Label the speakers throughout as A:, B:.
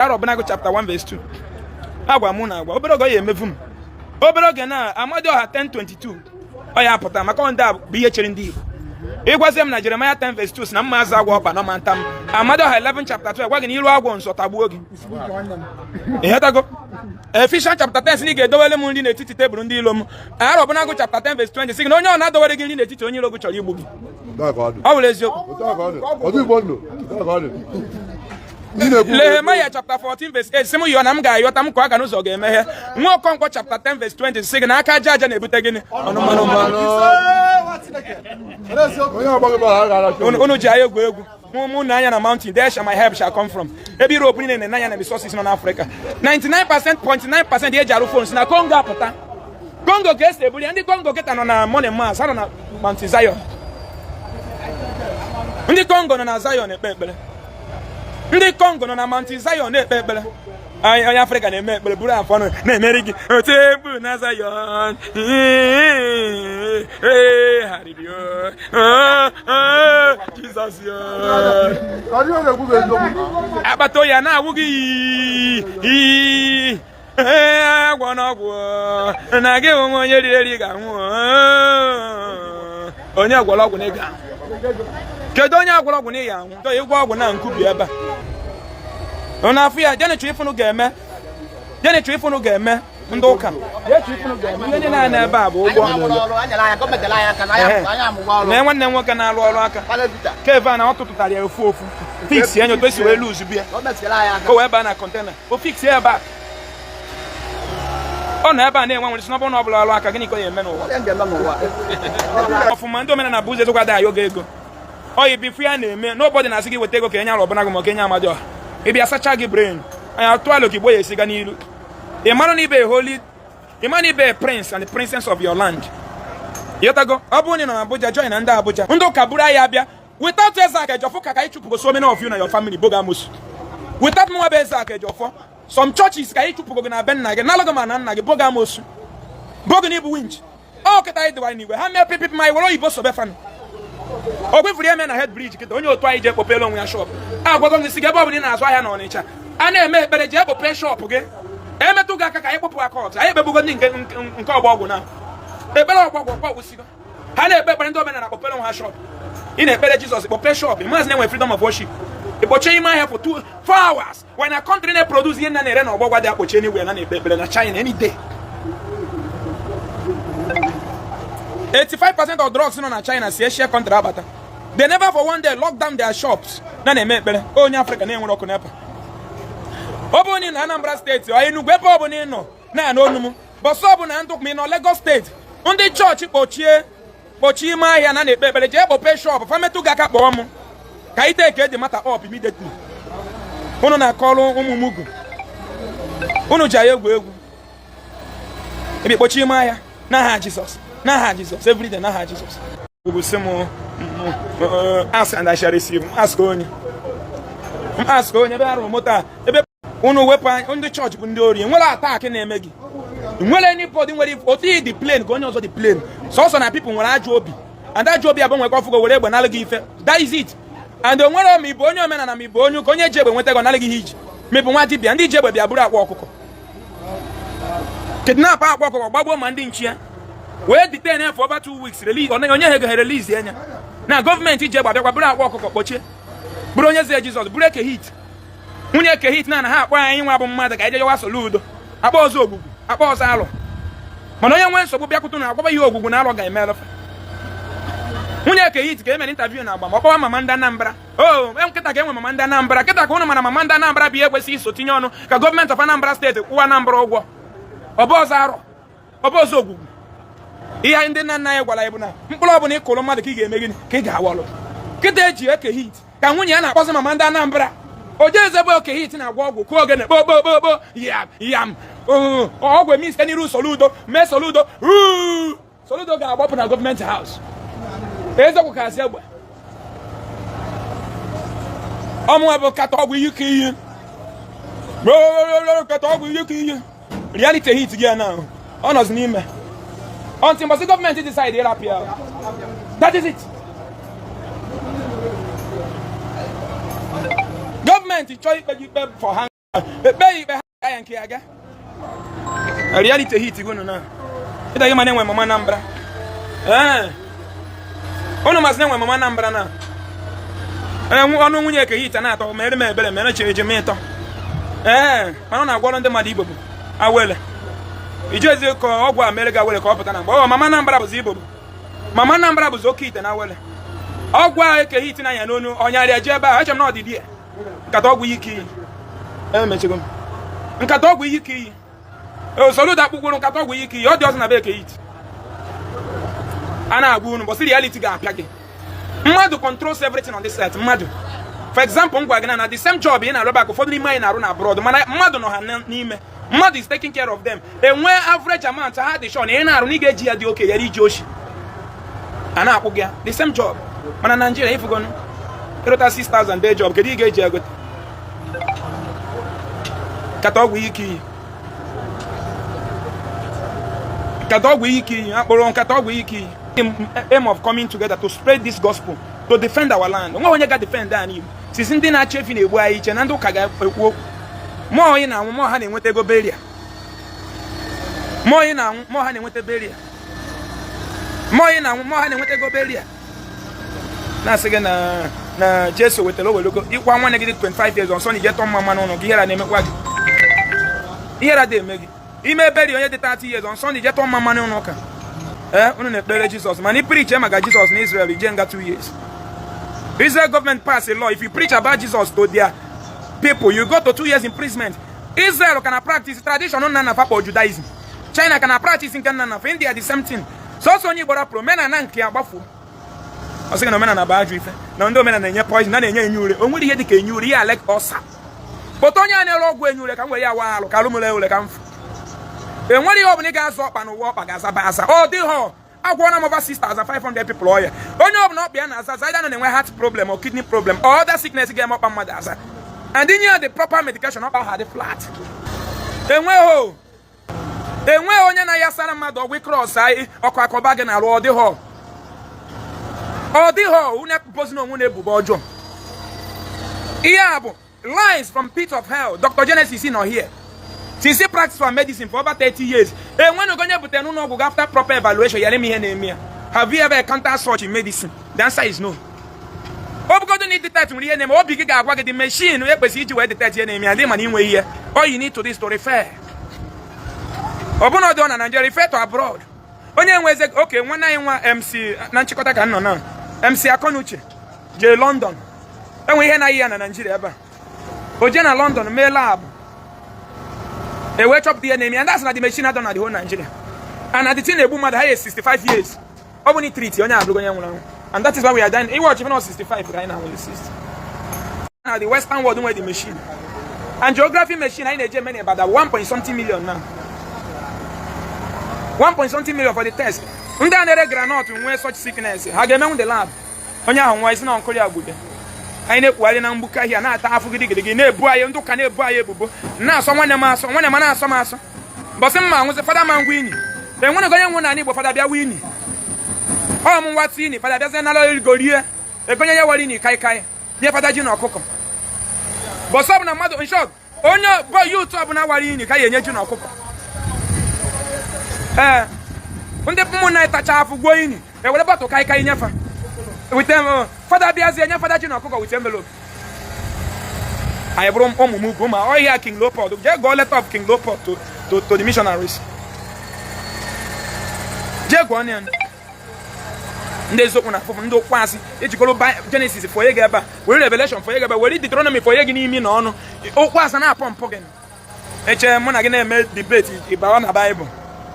A: Arọbụnago chapter 1 verse 2. Agwa mụ na agwa obere oge ya emevu m. Obere oge na Amadioha 10:22. Ọ ya apụta maka ndị a bụ ihe chere ndị Igbo. Ịgwazi m na Jeremiah 10 verse 2 si na mma azụ agwa ọkpa nọ ma nta m. Amadioha 11 chapter 2 gwa gị na iru agwọ nsọ tagbuo gị. Ịghọtago? Ephesians chapter 10 si na ị ga-edowere m nri n'etiti tebụl ndị ilo m. Arọbụnago chapter 10 verse 20 si na onye ọ na-adowere gị nri n'etiti onye ilo gị chọrọ igbu gị. Ọ bụrụ eziokwu. Nehemiah chapter 14 verse 8 simu yo na m ga-ayọta m ka aka n'ụzọ ga-emeghe. Nwa Okonkwo chapter 10 verse 20 sị gị na aka aja aja na-ebute gịnị ọnụmanụ. Unu ji anya egwu egwu mụ na anya na mountain there shall my help shall come from. Ebe Europe niile na anya na resources nọ n'Africa 99.9% eji arụ phones na Congo apụta. Congo ka esi ebuli ndị Congo kịta nọ na Money Mars ha nọ na Mount Zion. Ndị Congo nọ na Zion ekpe ekpere. Ndị Congo nọ na Mount Zion na-ekpe ekpere. Onye Afrịka na-eme ekpere buru afọ ọnụ na-emeri gị otebu na Zion. Jizọs akpata ya na-awụ gị agwọ n'ọgwụ na gị onwe onye riri eri ga-anwụ. Onye gwọrọ ọgwụ na ị ga-anwụ. Kedu onye agwọrọ ọgwụ na ị ga-anwụ? Ndo ịgwọ ọgwụ na nkubi ebe a. Ona afụ ya jene chụ ifunu ga-eme. Jene chụ ifunu ga-eme ndị ụka. Je chụ ifunu ga-eme. Ihe na ebe a bụ ụgwọ. Na nwanne m nwoke na-alụ ọrụ aka. Keva na ọ tụtụtara ya ofu ofu. Fix ya nyoto esi wee lose bịa. O wee baa na container. O fix ya ebe a. Ọ na ebe a na-enwe nwere sinọbụ na ọ bụla ọrụ aka gịnị ka ọ ya-eme n'ụwa. Ọfụma ndị omenala bụ ụzọ ezokwa da yoga ego. Ọ yi bifu ya na-eme nobody na-asị gị weta ego ka enye Arọbụnago ma ka enye Amadioha. Ị bịa sacha gị brain. Anya tụalụ ka Igbo ya esi ga n'ilu. Ị mara na ibe holy, ị mara na ibe prince and the princess of your land. Yotago, ọ bụrụ na ị nọ na Abuja join na ndị Abuja. Ndị ụka buru anyị abịa. Without Ezeaku Ejiofor ka anyị chụpụgo so many of you na your family bogamus. Without mụ bụ Ezeaku Ejiofor, some churches ka anyị chụpụgo gị na be nna gị, nalụgo ma na nna gị bogamus. Bogo na ibu winch. Ọ kịta anyị dịwa n'igwe. Ha mee pipi ma iwere oyibo sobe fan. Ogwefuri eme na head bridge kịta onye otu anyị je ekpopele onwe ya shop. Agwago m si gị ebe ọ bụla na-azụ ahịa na Ọnịcha. A na-eme ekpere je ekpope shop gị. Emetụ gị aka ka anyị kpọpụ aka ọtụ. Anyị ekpebugo ndị nke ọgba ọgwụ na. Ekpere ọgwụ gwụsigo. Ha na-ekpe ekpere ndị omenala kpopele onwe ha shop. Ị na-ekpere Jizọs kpope shop. Maazị na-enwe freedom of worship. Ikpoche ime ahịa for 4 hours. When a country na-produce ihe nna na-ere na ọgbọgwa dị akpoche anywhere na na-ekpe ekpere na China any day. 85% of drugs nọ na China si Asia country abata. They never for one day lock down their shops. Na na-eme ekpere. Onye Africa na-enwere ọkụ n'epa. Ọ bụ na Anambra steeti ọ Enugu ebe ọ bụ na ị nọ na n'Onumu. Bọsọ bụ na ndụ nọ Lagos steeti. Ndị chọọchị kpochie ime ahịa na na-ekpe ekpere jee kpope shop fa metụ gị aka kpọọ m. Ka ite eke dị mata up immediately. Unu na-akọrọ ụmụ mugu. Unu ji egwu egwu. Ebe kpochie ime ahịa n'aha Jizọs. N'aha Jizọs every day n'aha Jizọs. Ugu simu ask and I shall receive. Ask onye. Ask onye ebe arụ moto ebe unu wepụ ndị church bụ ndị ori. Nwere attack na-eme gị. Nwere anybody nwere otu the plane ka onye ọzọ the plane. So na people nwere ajọ obi. And ajọ obi abụ nwekọ ọfụgo were egbe nalụ gị ife. That is it. And onwere m ibu onye omenala m ibu onye ka onye ji egbe nweta ego nalụ gị iji. Mebụ nwa dibịa ndị ji egbe bịa buru akwa ọkụkọ. Kidnap akwa ọkụkọ gbagbuo ma ndị nchi ya. We detain for over 2 weeks release onye he release enya na government ije gbabịakwa bụrụ akwa ọkụkọ kpochie bụrụ onye ze Jizọs bụrụ Ekehit nwunye Ekehit na ha akpọ anyị nwa bụ mmadụ ka ejewa soludo akpọ ọzọ ogbugbu akpọ ọzọ alụ mana onye nwe nsogbu bịakwutu na akwaba ihe ogbugbu na alụ ga-eme nwunye Ekehit ka emere interview na agba ma ọkpọwa mama ndị Anambra nkịta ka enwe mama ndị Anambra kịta ka ụnụ mana mama ndị Anambra bụ ihe ekwesịghị iso tinye ọnụ ka gọọmenti of Anambra steeti kwụwa Anambra ụgwọ ọbụ ọzọ arụ ọbụ ọzọ ogbugbu. Ihe ndị nna nna anyị gwara ya bụ na mkpụrụ ọbụla ị kụrụ mmadụ ka ị ga-eme gịnị ka ị ga-awalụ kịta eji Ekehit ka nwunye ya na-akpọzi mama ndị Anambra o jee ezebe Ekehit na-agwa ọgwụ kụọ ogene kpokpokpokpo yam ọgwụ eme ise n'iru Soludo mee Soludo ga-agbapụ na gọọmenti haus eziokwu ka asị egbe ọmụnwa bụ kata ọgwụ iyi ka iyi kata ọgwụ iyi ka iyi reality hit gị ya na ọ nọzi n'ime until the government decide they'll appear. That is it. Government is trying to for hand. reality hit go no na ida yema ne nwe mama Anambra ono mas ne nwe mama Anambra na onu nwunye Ekehit na ato mere me ebere mere cheje me to mana na agworo ndị mmadụ Igbo bụ awele ijezi ko ogwa America wele ka opụta na mgbe mama Anambra bụ Igbo bụ mama Anambra bụ oke ite na awele ogwa Ekehit na ya n'onu onyari je ebe a echem na odidi nkata ogwu yiki mechego nkata ogwu yiki solu da kpukpuru nkata ogwu yiki ọ dị ọzọ na be Ekehit ana agwu unu but reality ga-apịa gị mmadụ controls everything on this earth mmadụ for example ngwa gị na the same job ị na-arụ back ụfọdụ n'ime anyị na-arụ na abroad mana mmadụ nọ ha n'ime mmadụ is taking care of them enwe average amount ha dị sure na ị na-arụ na ị ga-eji ya dị oke yara iji oshi a na-akwụ gị the same job mana Nigeria ifugonu ịrụta 6,000 day job kedu ị ga-eji egote kata ọgwụ ike iyi kata ọgwụ ike iyi akpọrọ nkata ọgwụ ike iyi aim of coming together to spread this gospel to defend our land nwa onye ga defend anyị sisi ndị na-achị efi na-egbu anyị iche na ndị ụka ga-ekwu okwu mmụọ onye na-anwụ mmụọ ha na-enweta ego beria mmụọ onye na-anwụ mmụọ ha na-enweta beria mmụọ onye na-anwụ mmụọ ha na-enweta ego beria na-asị gị na Jesu wetara owelogo ịkwa nwanne gị 25 years ọsọ na ije tọ mma n'ụlọ gị ihere na-emekwa gị ihere dị eme gị ime beria onye dị 30 years ọsọ na ije tọ mma n'ụlọ ụka unu na-ekpere Jesus man i preach maka Jesus na Israel ije nga 2 years Israel government pass a law if you preach about Jesus to their people you go to 2 years imprisonment Israel can practice tradition nna na for Judaism China can practice nke nna na for India the same thing so onye gbara pro mena na nke agbafu ọsịga na mena na baaju ife na ndị omena na-enye poison na na-enye enye ure o nwere ihe dị ka enye ure ya like ọsa but onye a na-ere ọgwụ enye ure ka m were ya wa alụ ka alụmụle ure ka mfu enwere ihe ọ bụla ị ga-azụ ọkpa n'ụwa ọkpa ga-azaba asa ọ dị họ agwọ na over 6,500 people ọya onye ọ bụla ọkpa ya na-aza zaida na-enwe heart problem or kidney problem or other sickness ga-eme ọkpa mmadụ aza and inye the proper medication ọkpa ha dị flat enweghị onye na ya sara mmadụ ọgwụ cross ọkụ akọba gị na-arụ ọ dịghọ onye pozi na onwe na-ebubo ọjọọ ihe a bụ lines from pit of hell Dr. Genesis nọ here since he practiced for medicine for over 30 years when onye butere n'ụlọ ọgwụ after proper evaluation yara m ihe na-eme ya have you ever encountered such in medicine the answer is no ọ bụgodo na detect nwere ihe na-eme obi gị ga-agwa gị the machine ekwesịrị iji wee detect ihe na-eme ya dị mana inwe ihe all you need to this to refer ọ bụna ọdị ọ na Nigeria refer to abroad onye nweze oke nwanne anyị nwa MC na nchịkọta ka nọ na MC Akọnuche jee London enwe ihe na ihe ya na Nigeria ebe a o jee na London mee lab wee chọpụta ihe na-eme and that's na the machine adọ na the whole Nigeria and na the thing na-egbu mmadụ ha ya 65 years ọ bụ na treat onye abụrụ onye nwụrụ anwụ and that is why we are dying iwatch even 65 right now we 60 na the western world nwere the machine and geography machine anyị na-eje eme na about 1.something million now 1.something million for the test ndị a na-ere granọt nwee such sickness ha ga-emenwu the lab onye ahụ nwa isi na ọnkụli agbụde anyị na-ekwugharị na mgbuka ahịa na-ata afụ gidigidi na-ebu anyị ndị ụka na-ebu anyị ebubo na-asọ nwanne m na-asọ m asọ mbọsị mma nwụsị fada ma ngwa ini enwere onye nwụ na Igbo fada bịa wini ọ m nwata ini fada bịazie nala erigorie egonye ya wara ini kaikai bịa fada ji na ọkụkọ bọsọ bụ na mmadụ nshọt onye bọ yut ọbụla wara ini ka ya enye ji na ọkụkọ ndị ụmụnna tacha afụ gbuo ini ewere bọtụ kaikai nyefa fada bịazie nye fada ji na ọkụkọ with envelope anyị bụrụ ụmụ ugwu ma ọhịa King Leopold jee gụọ letter of King Leopold to the missionaries jee gụọ ya ndị eziokwu na afụfụ ndị ụkwa asị ejikọrọ Genesis fọnye gị ebe a were Revelation fọnye gị ebe a were Deuteronomy fọnye gị n'imi na ọnụ ụkwa asị na-apọ mpụ gị eche mụ na gị na-eme debate ịbawa na Bible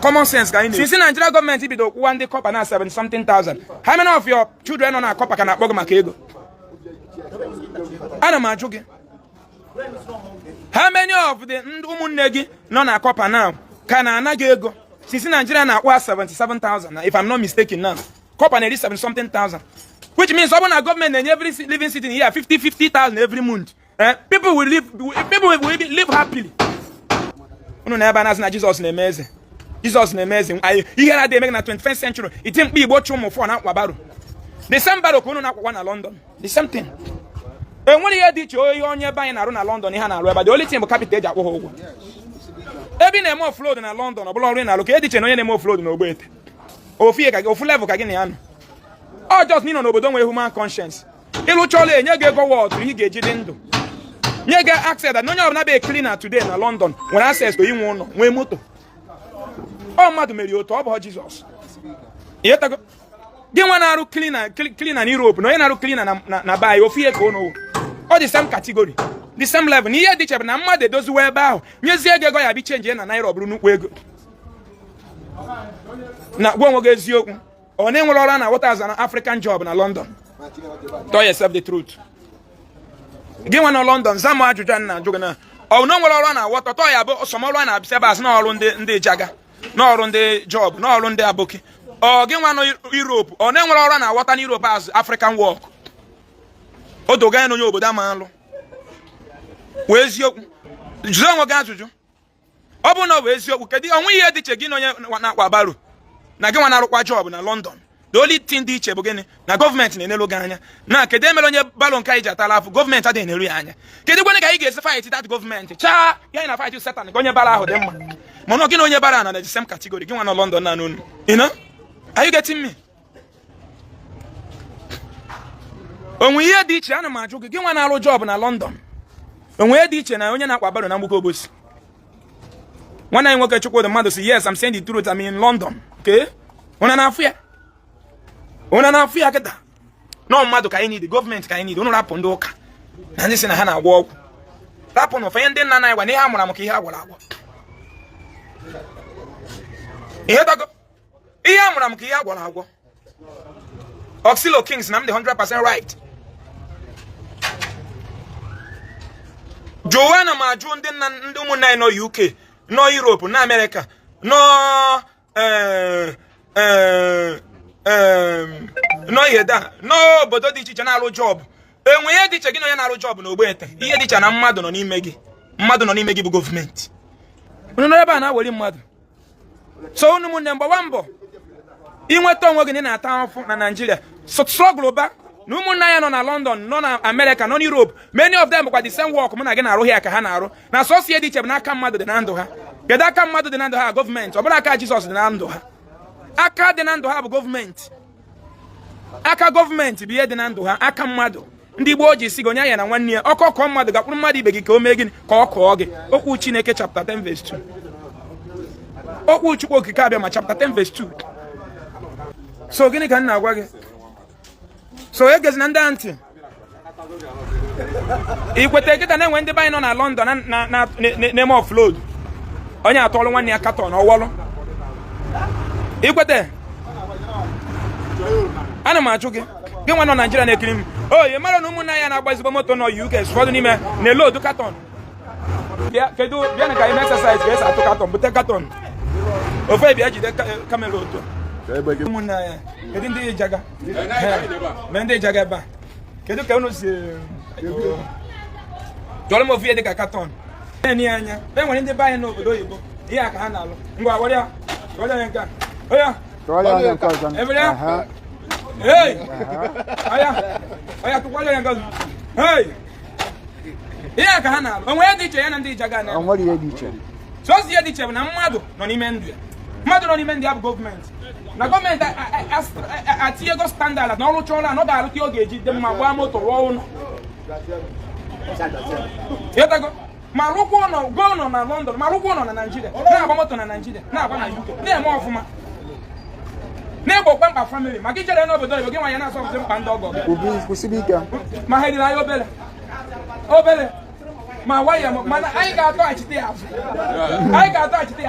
A: common sense ka anyị na since Nigeria gọọmenti bido kwụwa ndị kọpa na 70-something thousand how many of your children nọ na kọpa ka na-akpọ gị maka ego ana m ajụ gị how many of the ụmụnne gị nọ na kọpa now ka na-ana gị ego since Nigeria na-akpọ 77,000 if I'm not mistaken now kọpa na-eri 70-something thousand which means ọ bụ na gọọmenti na-enye every living city here 50,000 every month people will live happily unu na ebe a na-asị na Jesus na-eme eze Jesus na-eme eze ihe na-adị eme na 21st century iti mkpa Igbo chụ ụmụ fọ na akwa baro the same baro ka unu na-akwakwa na London the same thing enwere ihe dị iche oyi onye ebe anyị na-arụ na London ihe na-arụ ebe dị only thing bụ capital eji akwụ ha ụgwọ ebe ị na-eme offload na London ọ bụla ọrụ ị na-arụ ka e dị iche na onye na-eme offload na Ogbete ofu level ka gị na ya nọ ọ just n'ịnọ n'obodo nwere human conscience ịlụcha ọrụ enye gị ego wọtụ ihe ga-eji dị ndụ nye gị access na onye ọbụla bụ cleaner today na London nwere access to inwe ụlọ nwee moto ọ mmadụ mere otu ọ bụ Jizọs ịghọtago gị nwa na-arụ cleaner na Europe na onye na-arụ cleaner na bai ofu ihe ka ọ ọ dị same category the same level na ihe dị iche bụ na mmadụ edoziwe ebe ahụ nyezie gị ego ya bi chenji na naira ọ bụrụ nnukwu ego na gwa onwe gị eziokwu ọ na-enwere ọrụ na what as an African job na London tell yourself the truth gị nwa na London zam ajụjụ a na-ajụ gị na ọ na nwere ọrụ na awọta tọ ya bụ ọsọmọrụ a na-abịa ebe azụ na ọrụ ndị jaga na ọrụ ndị job na ọrụ ndị aboki ọ gị nwa na Europe ọ na-enwere ọrụ na awọta na Europe as African work o doga ya na onye obodo ama alụ wee eziokwu jụọ onwe gị ajụjụ ọ bụrụ na ọ bụ eziokwu kedu onwe ihe dị iche gị na onye na-akwa baro na gị nwa na-arụkwa job na London the only thing dị iche bụ gịnị na gọọmenti na-enelu gị anya na kedu emere onye baro nke anyị ji atala afọ gọọmenti adịghị na-eru ya anya kedu gwenye ka anyị ga-esi fight that gọọmenti chaa ya na fight Satan ka onye bara ahụ dị mma mana gị na onye bara na the same category gị nwa na London na n'unu are you getting me? onwe ihe dị iche ana m ajụ gị nwa na-arụ job na London onwe ihe dị iche na onye na-akwa baro na mgbukọ obosi nwanne anyị nwoke Chukwudi mmadụ si yes I'm saying the truth I'm in London okay una na-afụ ya kịta nọ mmadụ ka anyị need gọọmenti ka anyị need unu rapụ ndị ụka na ndị si na ha na-agwọ ọgwụ rapụ na ụfọdụ ndị nna anyị gwa na ihe a mụrụ m ka ihe a gwara agwọ ihe a mụrụ m ka ihe a gwara agwọ Oxilo Kings na m dị 100% right Joanna ma ajụ ndị ụmụnne anyị nọ UK nọ Europe na America nọ ihe da n'obodo dị iche iche na-arụ job enwe ihe dị iche gị na onye na-arụ job na Ogbete ihe dị iche na mmadụ nọ n'ime gị bụ gọọmenti unu nọ ebe a na-aweli mmadụ so unu ụmụnne mgbawa mbọ inweta onwe gị na na-ata afụ na Nigeria struggle ba na ụmụnne ya nọ na London nọ na America nọ na Europe many of them bụkwa the same work mụ na gị na-arụ ya ka ha na-arụ na sosie dị iche bụ n'aka mmadụ dị na ndụ ha kedu aka mmadụ dị na ndụ ha gọọmenti ọ bụla aka Jizọs dị na ndụ ha aka dị na ndụ ha bụ gọọmenti aka gọọmenti bụ ihe dị na ndụ ha aka mmadụ ndị Igbo ji si gị onye ya na nwanne ya ọkọ mmadụ gakwuru mmadụ ibe gị ka o mee gịnị ka ọ kọọ gị okwu Chineke chapter 10 verse 2 okwu Chukwu okike abịa ma chapter 10 verse 2 so gịnị ka m na-agwa gị so egezi na ndị ntị ikweta kịta na-enwe ndị be anyị nọ na London na-eme offload onye atọọlụ nwanne ya katọn ọwọlụ ikwete ana m ajụ gị nwa nọ Nigeria na-ekiri m oyi mara na ụmụnne ya na-agba ezigbo moto nọ UK ụfọdụ n'ime na-elodu katọn kedu bịa na ka ime exercise ka esi atụ katọn bute katọn ofe bịa jide kamera otu ụmụnne ya kedu ndị jaga mee ndị jaga ebe a kedu ka unu si jọrọ m ofu ihe dị ka katọn enyi anya enwere ndị be anyị n'obodo oyibo ihe a ka ha na-alụ ngwa were ya nke a hey aya tukwala ya ngazi hey ihe ka ha na-alụ onwe dị iche ya na ndị jaga na
B: onwe ihe dị iche
A: so si ihe dị iche bụ na mmadụ nọ n'ime ndụ ya mmadụ nọ n'ime ndụ ya bụ gọọmenti na gọọmenti atinye ego standard na ọrụ chọrọ na ọ ga-arụta oge eji dị mma gbaa moto rụọ ụlọ yọtago ma rụkwa ụlọ gụọ ụlọ na London ma rụkwa ụlọ na Nigeria na-agba moto na Nigeria na-agba na UK na-eme ọfụma na-egbokwa mkpa famili maka ijere n'obodo oyibo gị nwa ya na-asọpụta mkpa ndị ọgọ ma ha eriri anyị obere ma waya mana anyị ga-atọghachite ya azụ anyị ga-atọghachite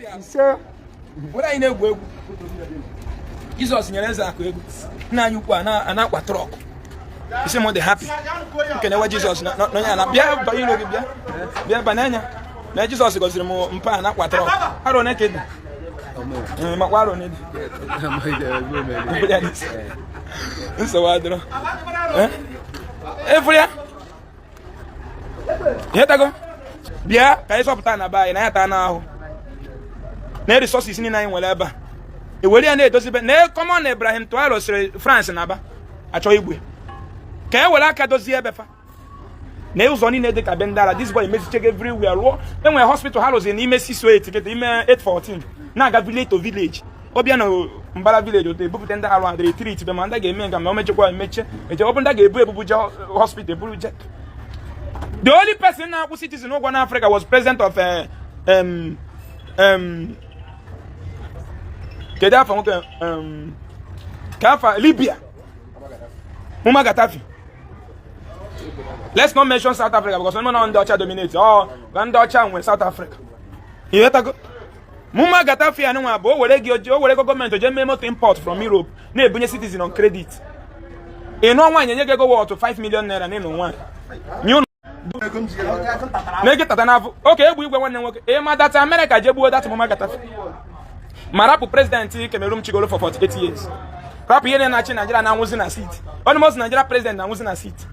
A: ya azụ were anyị na-egwu egwu Jizọs nyere eze akụ egwu nna anyị ukwu a na-akwa trọk isi m dị happy nke na-ewe Jizọs n'onye a na bịa banye n'oge bịa banye anya na Jizọs gọziri m mpa a na-akwa trọk arọ na ekedị makwa arọ n'edi nsogbu adịrọ efuru ya ihe tago bịa ka anyị sọpụta na be anyị na ya taa n'ahụ na resources niile anyị nwere ebe a ewere ya na-edozibe na kọmọn na Ibrahim Traoré siri France na aba achọ igwe Can you like dozie befa? Na ụzọ niile dị ka bendara this boy mesiche everywhere ruo enwe hospital ha lozi n'ime 608 ticket ime 814 na-aga village to village obia na mbara village ote ebupụta ndị arụ adịrị treat be ma ndị ga-eme nga ma o mechekwa emeche eje ọ bụ ndị ga-ebu je hospital buru je. The only person na-akwụ citizen ụgwọ na Africa was president of kedu afọ nwoke ka afọ Libya Muammar Gaddafi. Let's not mention South Africa because no one Dutch dominates. Oh, one Dutch and South Africa. You hear that? Muammar Gaddafi and no one. Where government to memo to import from Europe. Ne bunye citizen on credit. E no one you go worth to 5 million naira. Ne no one. You make it atanafu. Okay, we go one work. E ma that America jebu that Muammar Gaddafi. Marapu president Cameroon chigolo for 48 years. Rap yene na Nigeria na wuzi na seat. Almost Nigeria president na wuzi na seat.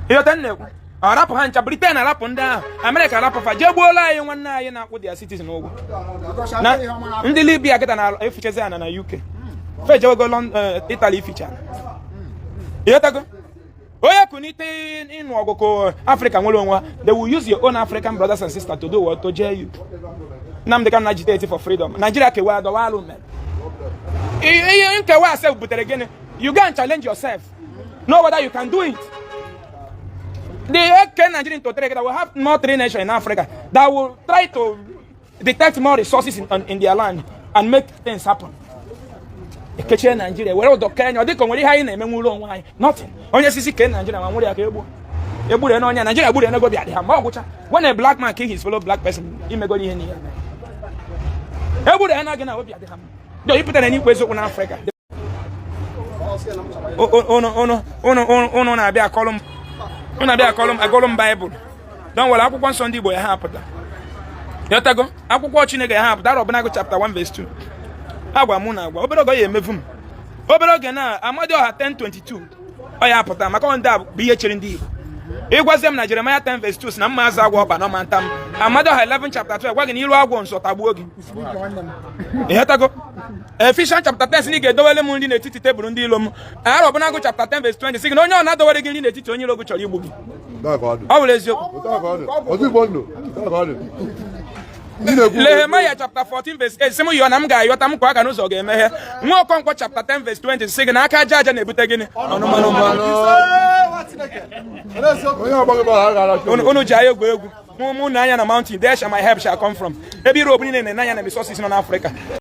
A: Iyo tenne rap hancha Britain rap nda America rap fa jebuola ayi nwanna ayi na akwu dia citizen ogwo na ndi Libya kita na eficheze na UK fe jego London Italy ficha iyo tago oya kunite inu ogoko Africa nwere onwa they will use your own African brothers and sisters to do what to jail you nam they can agitate for freedom Nigeria ke wa do walu men you nke wa self butere gene you go and challenge yourself know whether you can do it. The Nigerian to trade that will have more 3 nations in Africa that will try to detect more resources in their land and make things happen. Nigeria, where the Kenya, they come with high name and nothing. Only see Nigeria, and what they are Nigeria would not go be at him. When a black man kill his fellow black person, he may go in here. They would not be at him. Don't you put any question on Africa? Oh, no, I be a column. I call them Bible. Don't worry, akwụkwọ nsọ ndị Igbo ya hapụta. Yotago, akwụkwọ Chineke ya hapụta Robonago chapter 1 verse 2. Agwa mụ na agwa, obere oge ya emevu m. Obere oge na Amadioha 10:22. Ọ ya hapụta maka ndị a bụ ihe chere ndị Igbo. Ịgwazie m na Jeremiah 10 verse 2 si na mma azụ agwa ọba na ọma nta m. Amadioha 11 chapter 12 gwa gị na ilu agwọ nsọ tagbuo gị. Yotago. Ephesians chapter 10 sini ga-edowele m nri n'etiti tebụl ndị ilo m. Robonago chapter 10 verse 20 sị na onye ọ na-adowere gị nri n'etiti onye ilo gị chọrọ igbu gị. Ọ bụrụ eziokwu. Nehemiah chapter 14 verse 8 sị m yọọ na m ga-ayọta m kwa aka n'ụzọ ga-emeghe. Nwa Okonkwo chapter 10 verse 20 sị gị na aka aja aja na-ebute gịnị unu ji anya egwu mụ na anya na mountain there shall my help shall come from. Ebe Europe niile na anya na resources nọ n'Africa.